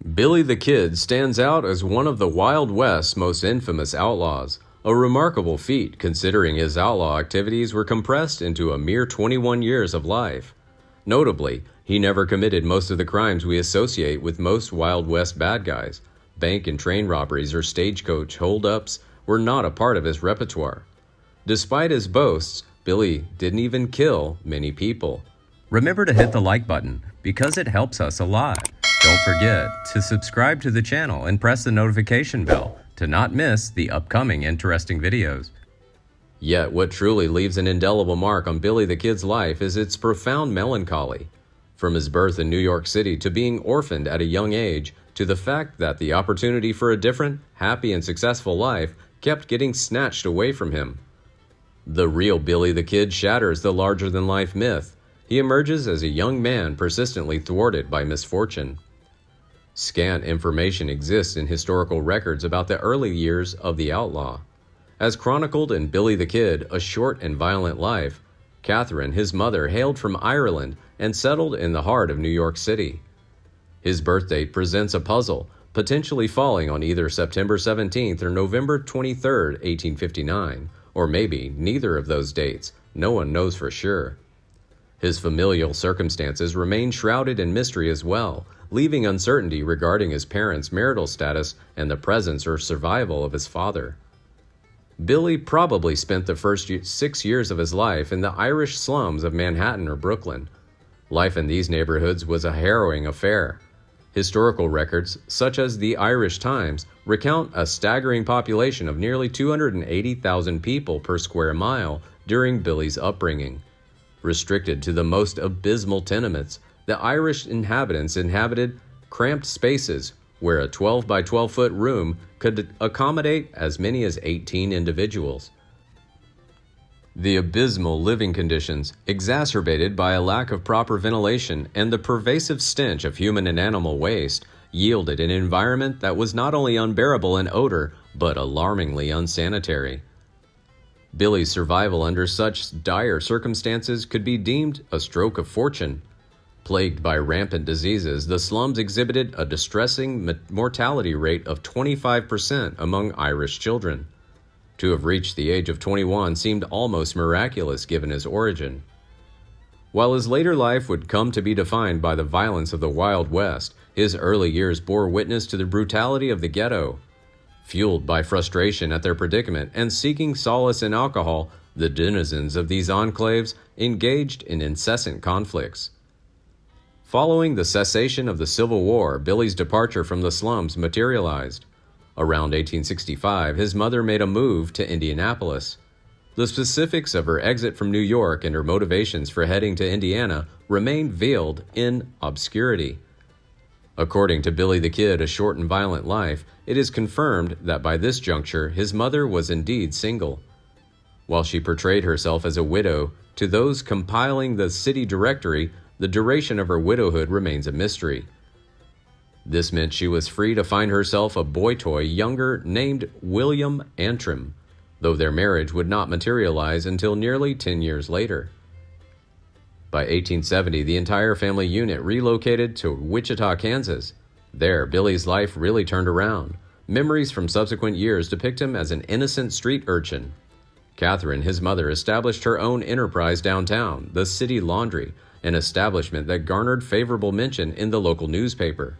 Billy the Kid stands out as one of the Wild West's most infamous outlaws, a remarkable feat considering his outlaw activities were compressed into a mere 21 years of life. Notably, he never committed most of the crimes we associate with most Wild West bad guys. Bank and train robberies or stagecoach holdups were not a part of his repertoire. Despite his boasts, Billy didn't even kill many people. Remember to hit the like button because it helps us a lot. Don't forget to subscribe to the channel and press the notification bell to not miss the upcoming interesting videos. Yet what truly leaves an indelible mark on Billy the Kid's life is its profound melancholy. From his birth in New York City to being orphaned at a young age, to the fact that the opportunity for a different, happy and successful life kept getting snatched away from him. The real Billy the Kid shatters the larger-than-life myth. He emerges as a young man persistently thwarted by misfortune. Scant information exists in historical records about the early years of the outlaw. As chronicled in Billy the Kid, A Short and Violent Life, Catherine, his mother, hailed from Ireland and settled in the heart of New York City. His birth date presents a puzzle, potentially falling on either September 17th or November 23rd, 1859, or maybe neither of those dates. No one knows for sure. His familial circumstances remain shrouded in mystery as well, leaving uncertainty regarding his parents' marital status and the presence or survival of his father. Billy probably spent the first 6 years of his life in the Irish slums of Manhattan or Brooklyn. Life in these neighborhoods was a harrowing affair. Historical records, such as the Irish Times, recount a staggering population of nearly 280,000 people per square mile during Billy's upbringing. Restricted to the most abysmal tenements, the Irish inhabitants inhabited cramped spaces where a 12 by 12 foot room could accommodate as many as 18 individuals. The abysmal living conditions, exacerbated by a lack of proper ventilation and the pervasive stench of human and animal waste, yielded an environment that was not only unbearable in odor, but alarmingly unsanitary. Billy's survival under such dire circumstances could be deemed a stroke of fortune. Plagued by rampant diseases, the slums exhibited a distressing mortality rate of 25% among Irish children. To have reached the age of 21 seemed almost miraculous given his origin. While his later life would come to be defined by the violence of the Wild West, his early years bore witness to the brutality of the ghetto. Fueled by frustration at their predicament and seeking solace in alcohol, the denizens of these enclaves engaged in incessant conflicts. Following the cessation of the Civil War, Billy's departure from the slums materialized. Around 1865, his mother made a move to Indianapolis. The specifics of her exit from New York and her motivations for heading to Indiana remained veiled in obscurity. According to Billy the Kid, A Short and Violent Life, it is confirmed that by this juncture his mother was indeed single. While she portrayed herself as a widow, to those compiling the city directory, the duration of her widowhood remains a mystery. This meant she was free to find herself a boy toy younger named William Antrim, though their marriage would not materialize until nearly 10 years later. By 1870, the entire family unit relocated to Wichita, Kansas. There, Billy's life really turned around. Memories from subsequent years depict him as an innocent street urchin. Catherine, his mother, established her own enterprise downtown, the City Laundry, an establishment that garnered favorable mention in the local newspaper.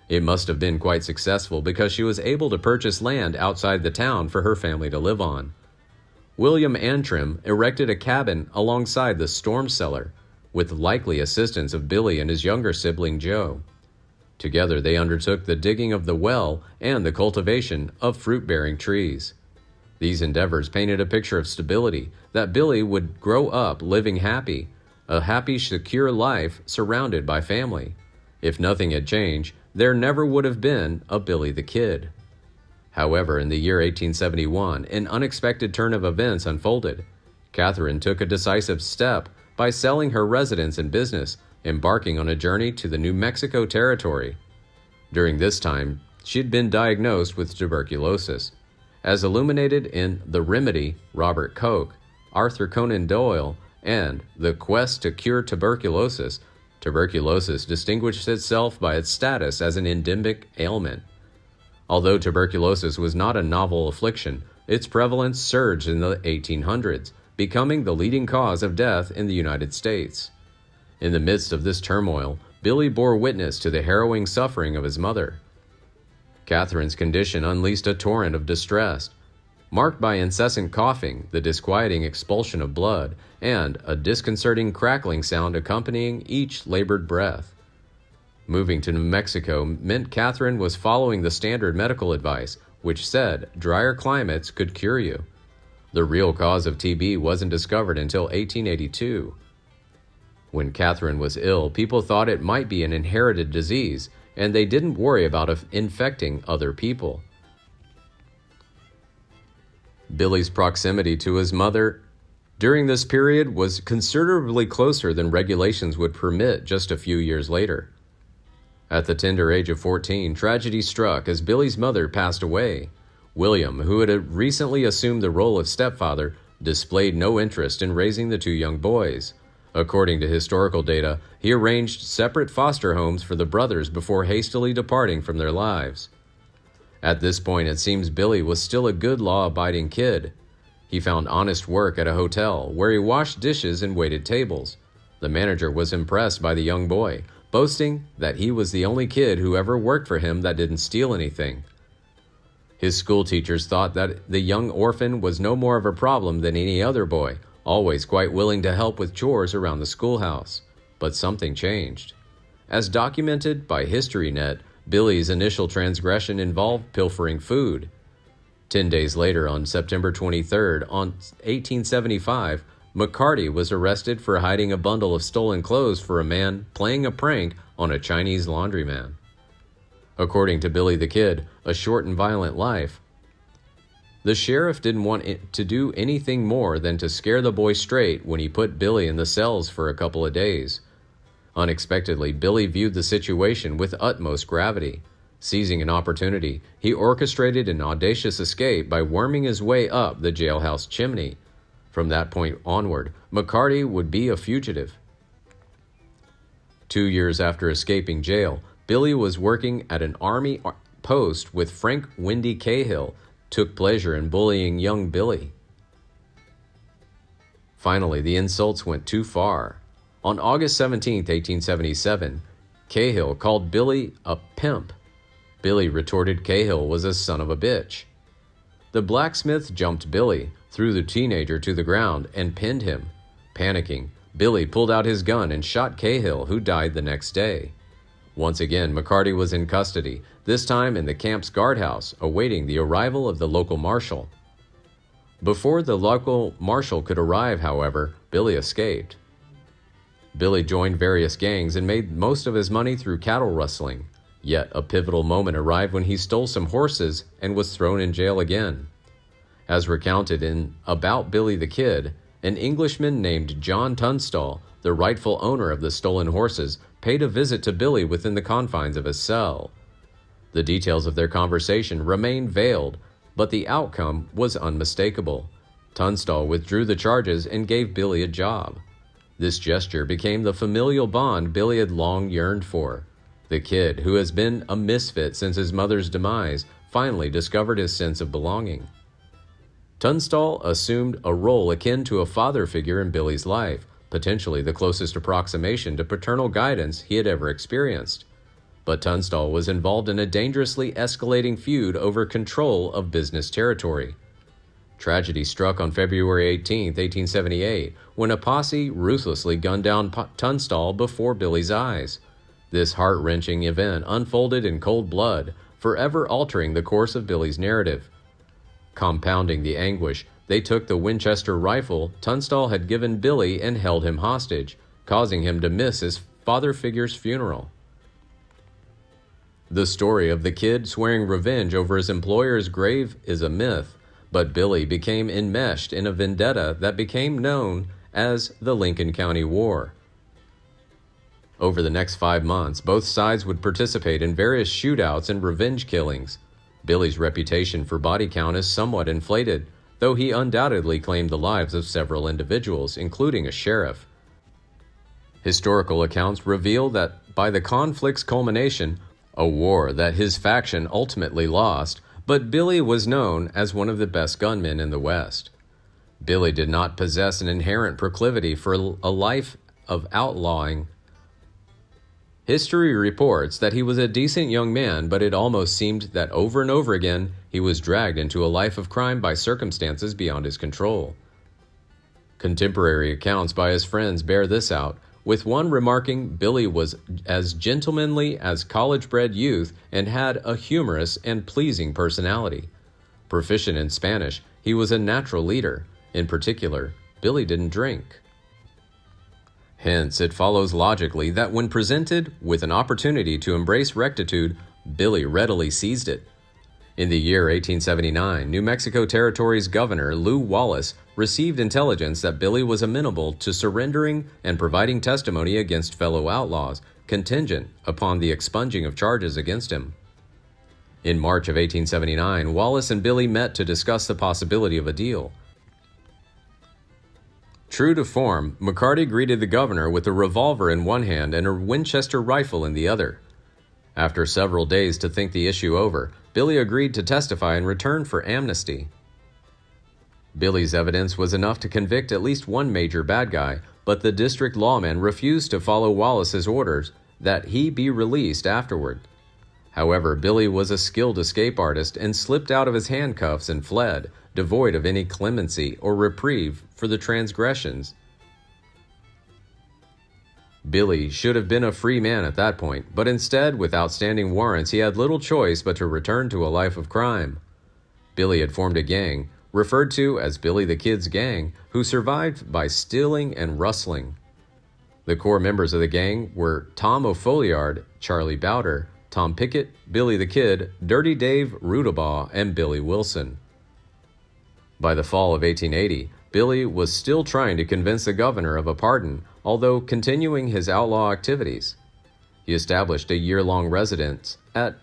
It must have been quite successful because she was able to purchase land outside the town for her family to live on. William Antrim erected a cabin alongside the storm cellar, with likely assistance of Billy and his younger sibling Joe. Together they undertook the digging of the well and the cultivation of fruit-bearing trees. These endeavors painted a picture of stability, that Billy would grow up living happy, a happy, secure life surrounded by family. If nothing had changed, there never would have been a Billy the Kid. However, in the year 1871, an unexpected turn of events unfolded. Catherine took a decisive step by selling her residence and business, embarking on a journey to the New Mexico territory. During this time, she had been diagnosed with tuberculosis. As illuminated in The Remedy, Robert Koch, Arthur Conan Doyle, and The Quest to Cure Tuberculosis, Tuberculosis distinguished itself by its status as an endemic ailment. Although tuberculosis was not a novel affliction, its prevalence surged in the 1800s, becoming the leading cause of death in the United States. In the midst of this turmoil, Billy bore witness to the harrowing suffering of his mother. Catherine's condition unleashed a torrent of distress, marked by incessant coughing, the disquieting expulsion of blood, and a disconcerting crackling sound accompanying each labored breath. Moving to New Mexico meant Catherine was following the standard medical advice, which said drier climates could cure you. The real cause of TB wasn't discovered until 1882. When Catherine was ill, people thought it might be an inherited disease, and they didn't worry about infecting other people. Billy's proximity to his mother during this period was considerably closer than regulations would permit just a few years later. At the tender age of 14, tragedy struck as Billy's mother passed away. William, who had recently assumed the role of stepfather, displayed no interest in raising the two young boys. According to historical data, he arranged separate foster homes for the brothers before hastily departing from their lives. At this point, it seems Billy was still a good law-abiding kid. He found honest work at a hotel, where he washed dishes and waited tables. The manager was impressed by the young boy, boasting that he was the only kid who ever worked for him that didn't steal anything. His school teachers thought that the young orphan was no more of a problem than any other boy, always quite willing to help with chores around the schoolhouse. But something changed. As documented by HistoryNet, Billy's initial transgression involved pilfering food. 10 days later, on September 23rd, 1875, McCarty was arrested for hiding a bundle of stolen clothes for a man playing a prank on a Chinese laundryman. According to Billy the Kid, a short and violent life, the sheriff didn't want to do anything more than to scare the boy straight when he put Billy in the cells for a couple of days. Unexpectedly, Billy viewed the situation with utmost gravity. Seizing an opportunity, he orchestrated an audacious escape by worming his way up the jailhouse chimney. From that point onward, McCarty would be a fugitive. 2 years after escaping jail, Billy was working at an army post with Frank Windy Cahill, took pleasure in bullying young Billy. Finally, the insults went too far. On August 17, 1877, Cahill called Billy a pimp. Billy retorted Cahill was a son of a bitch. The blacksmith jumped Billy, threw the teenager to the ground, and pinned him. Panicking, Billy pulled out his gun and shot Cahill, who died the next day. Once again, McCarty was in custody, this time in the camp's guardhouse, awaiting the arrival of the local marshal. Before the local marshal could arrive, however, Billy escaped. Billy joined various gangs and made most of his money through cattle rustling. Yet a pivotal moment arrived when he stole some horses and was thrown in jail again. As recounted in About Billy the Kid, an Englishman named John Tunstall, the rightful owner of the stolen horses, paid a visit to Billy within the confines of his cell. The details of their conversation remain veiled, but the outcome was unmistakable. Tunstall withdrew the charges and gave Billy a job. This gesture became the familial bond Billy had long yearned for. The kid, who has been a misfit since his mother's demise, finally discovered his sense of belonging. Tunstall assumed a role akin to a father figure in Billy's life, potentially the closest approximation to paternal guidance he had ever experienced. But Tunstall was involved in a dangerously escalating feud over control of business territory. Tragedy struck on February 18, 1878, when a posse ruthlessly gunned down Tunstall before Billy's eyes. This heart-wrenching event unfolded in cold blood, forever altering the course of Billy's narrative. Compounding the anguish, they took the Winchester rifle Tunstall had given Billy and held him hostage, causing him to miss his father figure's funeral. The story of the kid swearing revenge over his employer's grave is a myth, but Billy became enmeshed in a vendetta that became known as the Lincoln County War. Over the next 5 months, both sides would participate in various shootouts and revenge killings. Billy's reputation for body count is somewhat inflated, though he undoubtedly claimed the lives of several individuals, including a sheriff. Historical accounts reveal that by the conflict's culmination, a war that his faction ultimately lost, but Billy was known as one of the best gunmen in the West. Billy did not possess an inherent proclivity for a life of outlawing. History reports that he was a decent young man, but it almost seemed that over and over again he was dragged into a life of crime by circumstances beyond his control. Contemporary accounts by his friends bear this out, with one remarking Billy was as gentlemanly as college-bred youth and had a humorous and pleasing personality. Proficient in Spanish, he was a natural leader. In particular, Billy didn't drink. Hence, it follows logically that when presented with an opportunity to embrace rectitude, Billy readily seized it. In the year 1879, New Mexico Territory's Governor Lew Wallace received intelligence that Billy was amenable to surrendering and providing testimony against fellow outlaws, contingent upon the expunging of charges against him. In March of 1879, Wallace and Billy met to discuss the possibility of a deal. True to form, McCarty greeted the governor with a revolver in one hand and a Winchester rifle in the other. After several days to think the issue over, Billy agreed to testify in return for amnesty. Billy's evidence was enough to convict at least one major bad guy, but the district lawman refused to follow Wallace's orders that he be released afterward. However, Billy was a skilled escape artist and slipped out of his handcuffs and fled, devoid of any clemency or reprieve for the transgressions. Billy should have been a free man at that point, but instead, with outstanding warrants, he had little choice but to return to a life of crime. Billy had formed a gang, referred to as Billy the Kid's gang, who survived by stealing and rustling. The core members of the gang were Tom O'Folliard, Charlie Bowder, Tom Pickett, Billy the Kid, Dirty Dave Rudabaugh, and Billy Wilson. By the fall of 1880, Billy was still trying to convince the governor of a pardon, although continuing his outlaw activities. He established a year-long residence at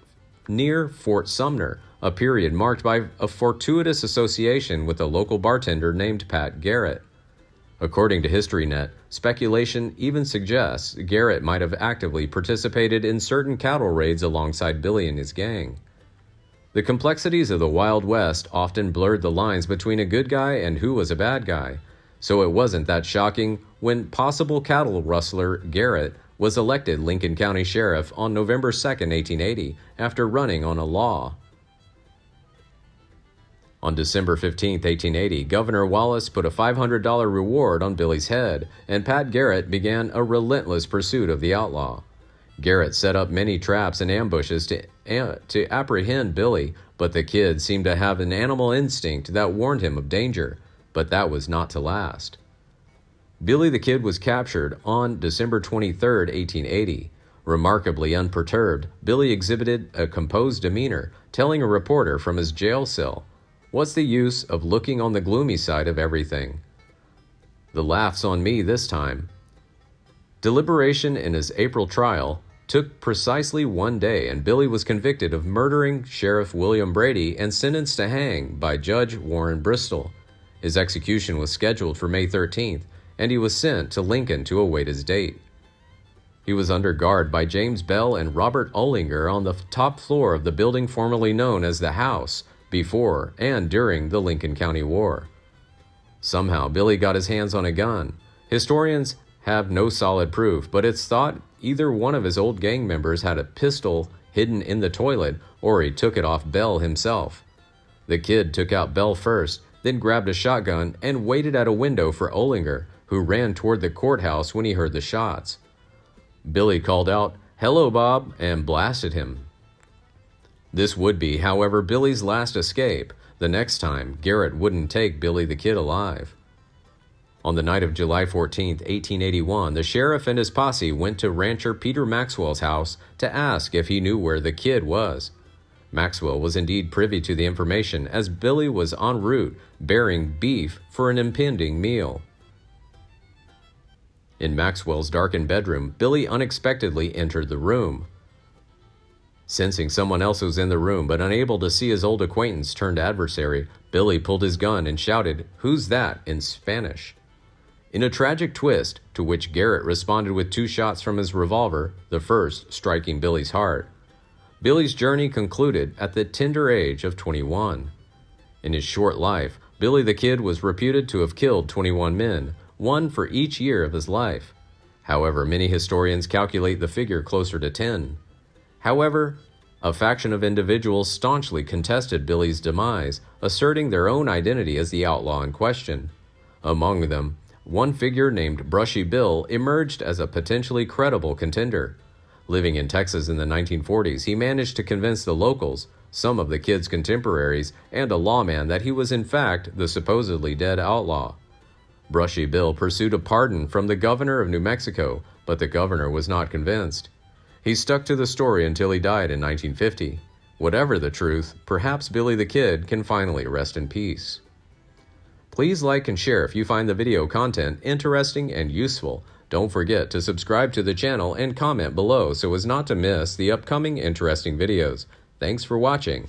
near Fort Sumner, a period marked by a fortuitous association with a local bartender named Pat Garrett. According to HistoryNet, speculation even suggests Garrett might have actively participated in certain cattle raids alongside Billy and his gang. The complexities of the Wild West often blurred the lines between a good guy and who was a bad guy, so it wasn't that shocking when possible cattle rustler Garrett was elected Lincoln County Sheriff on November 2, 1880, after running on a law. On December 15, 1880, Governor Wallace put a $500 reward on Billy's head, and Pat Garrett began a relentless pursuit of the outlaw. Garrett set up many traps and ambushes to apprehend Billy, but the kid seemed to have an animal instinct that warned him of danger, but that was not to last. Billy the Kid was captured on December 23, 1880. Remarkably unperturbed, Billy exhibited a composed demeanor, telling a reporter from his jail cell, "What's the use of looking on the gloomy side of everything? The laugh's on me this time." Deliberation in his April trial took precisely 1 day, and Billy was convicted of murdering Sheriff William Brady and sentenced to hang by Judge Warren Bristol. His execution was scheduled for May 13th, and he was sent to Lincoln to await his date. He was under guard by James Bell and Robert Ollinger on the top floor of the building formerly known as the House, before and during the Lincoln County War. Somehow, Billy got his hands on a gun. Historians have no solid proof, but it's thought either one of his old gang members had a pistol hidden in the toilet, or he took it off Bell himself. The kid took out Bell first, then grabbed a shotgun and waited at a window for Ollinger, who ran toward the courthouse when he heard the shots. Billy called out, "Hello, Bob," and blasted him. This would be, however, Billy's last escape. The next time, Garrett wouldn't take Billy the Kid alive. On the night of July 14, 1881, the sheriff and his posse went to rancher Peter Maxwell's house to ask if he knew where the kid was. Maxwell was indeed privy to the information, as Billy was en route bearing beef for an impending meal. In Maxwell's darkened bedroom, Billy unexpectedly entered the room. Sensing someone else was in the room, but unable to see his old acquaintance turned adversary, Billy pulled his gun and shouted, "Who's that?" in Spanish. In a tragic twist, to which Garrett responded with 2 shots from his revolver, the first striking Billy's heart. Billy's journey concluded at the tender age of 21. In his short life, Billy the Kid was reputed to have killed 21 men, 1 for each year of his life. However, many historians calculate the figure closer to 10. However, a faction of individuals staunchly contested Billy's demise, asserting their own identity as the outlaw in question. Among them, one figure named Brushy Bill emerged as a potentially credible contender. Living in Texas in the 1940s, he managed to convince the locals, some of the kid's contemporaries, and a lawman that he was in fact the supposedly dead outlaw. Brushy Bill pursued a pardon from the governor of New Mexico, but the governor was not convinced. He stuck to the story until he died in 1950. Whatever the truth, perhaps Billy the Kid can finally rest in peace. Please like and share if you find the video content interesting and useful. Don't forget to subscribe to the channel and comment below so as not to miss the upcoming interesting videos. Thanks for watching.